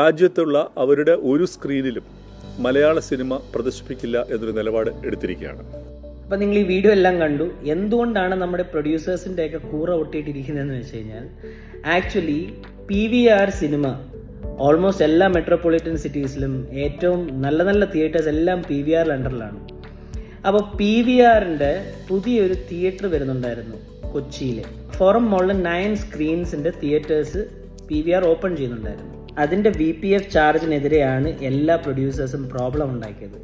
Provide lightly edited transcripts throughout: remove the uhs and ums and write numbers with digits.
രാജ്യത്തുള്ള അവരുടെ ഒരു സ്ക്രീനിലും മലയാള സിനിമ പ്രദർശിപ്പിക്കില്ല എന്നൊരു നിലപാട് എടുത്തിരിക്കുകയാണ്. അപ്പം നിങ്ങൾ ഈ വീഡിയോ എല്ലാം കണ്ടു. എന്തുകൊണ്ടാണ് നമ്മുടെ പ്രൊഡ്യൂസേഴ്സിൻ്റെ ഒക്കെ കൂറ ഒട്ടിയിട്ടിരിക്കുന്നതെന്ന് വെച്ച് കഴിഞ്ഞാൽ, ആക്ച്വലി PVR സിനിമ ഓൾമോസ്റ്റ് എല്ലാ മെട്രോപൊളിറ്റൻ സിറ്റീസിലും ഏറ്റവും നല്ല നല്ല തിയേറ്റേഴ്സ് എല്ലാം PVR അണ്ടറിലാണ്. അപ്പോൾ PVRൻ്റെ പുതിയൊരു തിയേറ്റർ വരുന്നുണ്ടായിരുന്നു കൊച്ചിയിൽ. ഫോറം മോളിൽ 9 സ്ക്രീൻസിൻ്റെ തിയേറ്റേഴ്സ് PVR ഓപ്പൺ ചെയ്യുന്നുണ്ടായിരുന്നു. അതിൻ്റെ VPF ചാർജിനെതിരെയാണ് എല്ലാ പ്രൊഡ്യൂസേഴ്സും പ്രോബ്ലം ഉണ്ടാക്കിയത്.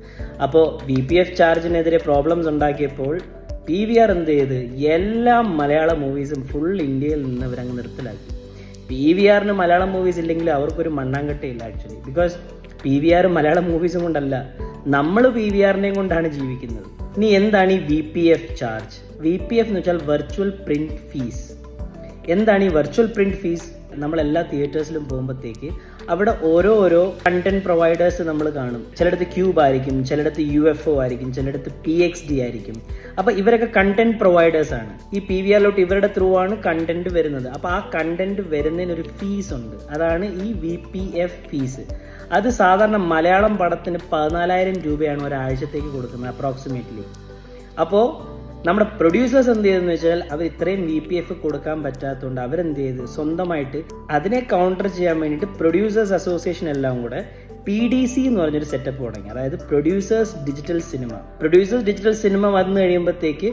അപ്പോൾ VPF ചാർജിനെതിരെ പ്രോബ്ലംസ് ഉണ്ടാക്കിയപ്പോൾ PVR എന്ത് ചെയ്ത് എല്ലാ മലയാള മൂവീസും ഫുൾ ഇന്ത്യയിൽ നിന്ന് അവരങ്ങ് നിർത്തലാക്കി. PVRന് മലയാളം മൂവീസ് ഇല്ലെങ്കിൽ അവർക്കൊരു മണ്ണാങ്കട്ടയില്ല ആക്ച്വലി. ബിക്കോസ് PVR മലയാളം മൂവീസും കൊണ്ടല്ല, നമ്മൾ PVRനെയും കൊണ്ടാണ് ജീവിക്കുന്നത്. ഇനി എന്താണ് ഈ VPF ചാർജ്? VPF എന്ന് വെച്ചാൽ വെർച്വൽ പ്രിന്റ് ഫീസ്. എന്താണ് ഈ വെർച്വൽ പ്രിന്റ് ഫീസ്? നമ്മളെല്ലാ തിയേറ്റേഴ്സിലും പോകുമ്പോഴത്തേക്ക് അവിടെ ഓരോ കണ്ടന്റ് പ്രൊവൈഡേഴ്സ് നമ്മൾ കാണും. ചിലയിടത്ത് ക്യൂബ് ആയിരിക്കും, ചിലയിടത്ത് UFO ആയിരിക്കും, ചിലയിടത്ത് PXD ആയിരിക്കും. അപ്പോൾ ഇവരൊക്കെ കണ്ടന്റ് പ്രൊവൈഡേഴ്സ് ആണ്. ഈ PVRലോട്ട് ഇവരുടെ ത്രൂ ആണ് കണ്ടന്റ് വരുന്നത്. അപ്പോൾ ആ കണ്ടന്റ് വരുന്നതിനൊരു ഫീസ് ഉണ്ട്, അതാണ് ഈ VPF ഫീസ്. അത് സാധാരണ മലയാളം പടത്തിന് 14,000 രൂപയാണ് ഒരാഴ്ചത്തേക്ക് കൊടുക്കുന്നത് അപ്രോക്സിമേറ്റ്ലി. അപ്പോൾ നമ്മുടെ പ്രൊഡ്യൂസേഴ്സ് എന്ത് ചെയ്തെന്ന് വെച്ചാൽ, അവർ ഇത്രയും VPF കൊടുക്കാൻ പറ്റാത്തതുകൊണ്ട് അവരെന്ത് ചെയ്ത് സ്വന്തമായിട്ട് അതിനെ കൗണ്ടർ ചെയ്യാൻ വേണ്ടിയിട്ട് പ്രൊഡ്യൂസേഴ്സ് അസോസിയേഷൻ എല്ലാം കൂടെ PDC എന്ന് പറഞ്ഞൊരു സെറ്റപ്പ് തുടങ്ങി. അതായത് producers digital cinema. Producers digital cinema വന്നു കഴിയുമ്പോഴത്തേക്ക്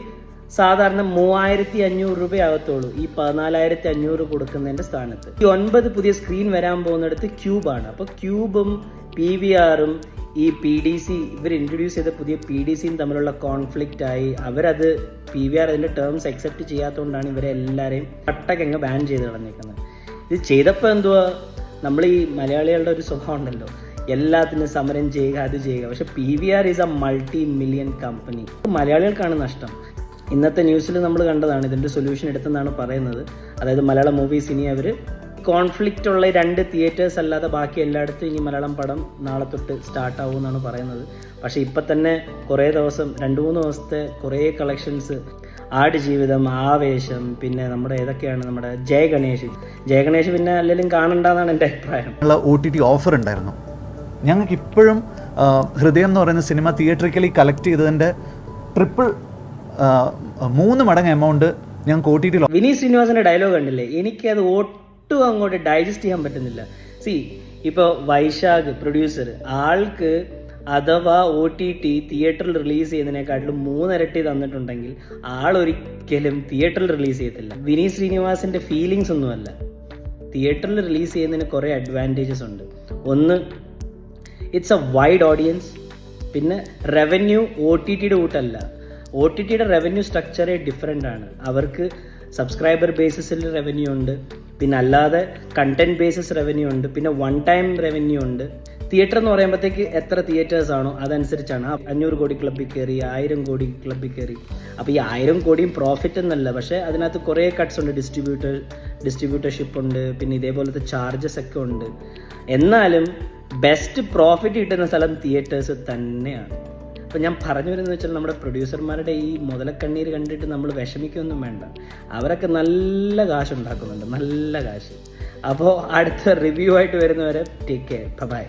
സാധാരണ 3,500 രൂപയാകത്തുള്ളൂ ഈ 14,500 കൊടുക്കുന്നതിൻ്റെ സ്ഥാനത്ത്. ഈ 9 പുതിയ സ്ക്രീൻ വരാൻ പോകുന്നിടത്ത് ക്യൂബാണ്. അപ്പോൾ ക്യൂബും PVRും ഈ PDC ഇവർ ഇൻട്രൊഡ്യൂസ് ചെയ്ത പുതിയ PDCയും തമ്മിലുള്ള കോൺഫ്ലിക്റ്റ് ആയി. അവരത് PVR അതിൻ്റെ ടേംസ് അക്സെപ്റ്റ് ചെയ്യാത്തതുകൊണ്ടാണ് ഇവരെ എല്ലാവരെയും കട്ടക്കങ്ങ് ബാൻ ചെയ്ത് കളഞ്ഞേക്കുന്നത്. ഇത് ചെയ്തപ്പോൾ എന്തുവാ, നമ്മൾ ഈ മലയാളികളുടെ ഒരു സ്വഭാവം ഉണ്ടല്ലോ, എല്ലാത്തിനും സമരം ചെയ്യുക, അത് ചെയ്യുക. പക്ഷെ PVR is a multi-million company. മലയാളികൾക്കാണ് നഷ്ടം. ഇന്നത്തെ ന്യൂസിൽ നമ്മൾ കണ്ടതാണ് ഇതിൻ്റെ സൊല്യൂഷൻ എടുത്തെന്നാണ് പറയുന്നത്. അതായത് മലയാളം മൂവീസ് ഇനി അവർ കോൺഫ്ലിക്റ്റ് ഉള്ള 2 തിയേറ്റേഴ്സ് അല്ലാതെ ബാക്കി എല്ലായിടത്തും ഇനി മലയാളം പടം നാളെ തൊട്ട് സ്റ്റാർട്ട് ആവും എന്നാണ് പറയുന്നത്. പക്ഷേ ഇപ്പം തന്നെ കുറേ ദിവസം 2-3 ദിവസത്തെ കുറേ കളക്ഷൻസ്, ആടുജീവിതം, ആവേശം, പിന്നെ നമ്മുടെ ഏതൊക്കെയാണ്, നമ്മുടെ ജയഗണേഷ് പിന്നെ അല്ലെങ്കിലും കാണണ്ടെന്നാണ് എൻ്റെ അഭിപ്രായം. OTT ഓഫർ ഉണ്ടായിരുന്നു. ഞങ്ങൾക്ക് ഇപ്പോഴും ഹൃദയം എന്ന് പറയുന്ന സിനിമ തിയേറ്ററിക്കലി കളക്ട് ചെയ്തതിൻ്റെ 3 മടങ്ങ് എമൗണ്ട് ഞങ്ങൾക്ക് OTT. വിനീത് ശ്രീനിവാസന്റെ ഡയലോഗ് കണ്ടില്ലേ, എനിക്കത് ഒട്ടും അങ്ങോട്ട് ഡൈജസ്റ്റ് ചെയ്യാൻ പറ്റുന്നില്ല. ഇപ്പോൾ വൈശാഖ് പ്രൊഡ്യൂസർ, ആൾക്ക് അഥവാ OTT തിയേറ്ററിൽ റിലീസ് ചെയ്യുന്നതിനെക്കാട്ടിലും 3 ഇരട്ടി തന്നിട്ടുണ്ടെങ്കിൽ ആളൊരിക്കലും തിയേറ്ററിൽ റിലീസ് ചെയ്യത്തില്ല. വിനീത് ശ്രീനിവാസന്റെ ഫീലിങ്സ് ഒന്നുമല്ല, തിയേറ്ററിൽ റിലീസ് ചെയ്യുന്നതിന് കുറേ അഡ്വാൻറ്റേജസ് ഉണ്ട്. ഒന്ന്, ഇറ്റ്സ് എ വൈഡ് ഓഡിയൻസ്. പിന്നെ റവന്യൂ OTTയുടെ കൂട്ടല്ല. OTTയുടെ റവന്യൂ സ്ട്രക്ചറേ ഡിഫറെൻ്റ് ആണ്. അവർക്ക് സബ്സ്ക്രൈബർ ബേസിസിൽ റവന്യൂ ഉണ്ട്, പിന്നെ അല്ലാതെ കണ്ടന്റ് ബേസിസ് റവന്യൂ ഉണ്ട്, പിന്നെ വൺ ടൈം റവന്യൂ ഉണ്ട്. തിയേറ്റർ എന്ന് പറയുമ്പോഴത്തേക്ക് എത്ര തിയേറ്റേഴ്സ് ആണോ അതനുസരിച്ചാണ്. 500 കോടി ക്ലബ്ബിൽ കയറി, 1000 കോടി ക്ലബ്ബിൽ കയറി. അപ്പോൾ ഈ 1000 കോടിയും പ്രോഫിറ്റ് എന്നല്ല, പക്ഷേ അതിനകത്ത് കുറേ കട്ട്സ് ഉണ്ട്. ഡിസ്ട്രിബ്യൂട്ടർഷിപ്പ് ഉണ്ട്, പിന്നെ ഇതേപോലത്തെ ചാർജസ് ഒക്കെ ഉണ്ട്. എന്നാലും ബെസ്റ്റ് പ്രോഫിറ്റ് കിട്ടുന്ന സ്ഥലം തിയേറ്റേഴ്സ് തന്നെയാണ്. അപ്പോൾ ഞാൻ പറഞ്ഞു വരുന്നത് വെച്ചാൽ, നമ്മുടെ പ്രൊഡ്യൂസർമാരുടെ ഈ മുതലക്കണ്ണീര് കണ്ടിട്ട് നമ്മൾ വിഷമിക്കൊന്നും വേണ്ട. അവരൊക്കെ നല്ല കാശ് ഉണ്ടാക്കുന്നുണ്ട്, നല്ല കാശ്. അപ്പോൾ അടുത്ത റിവ്യൂ ആയിട്ട് വരുന്നവരെ ടേക്ക് കെയർ, ബൈ.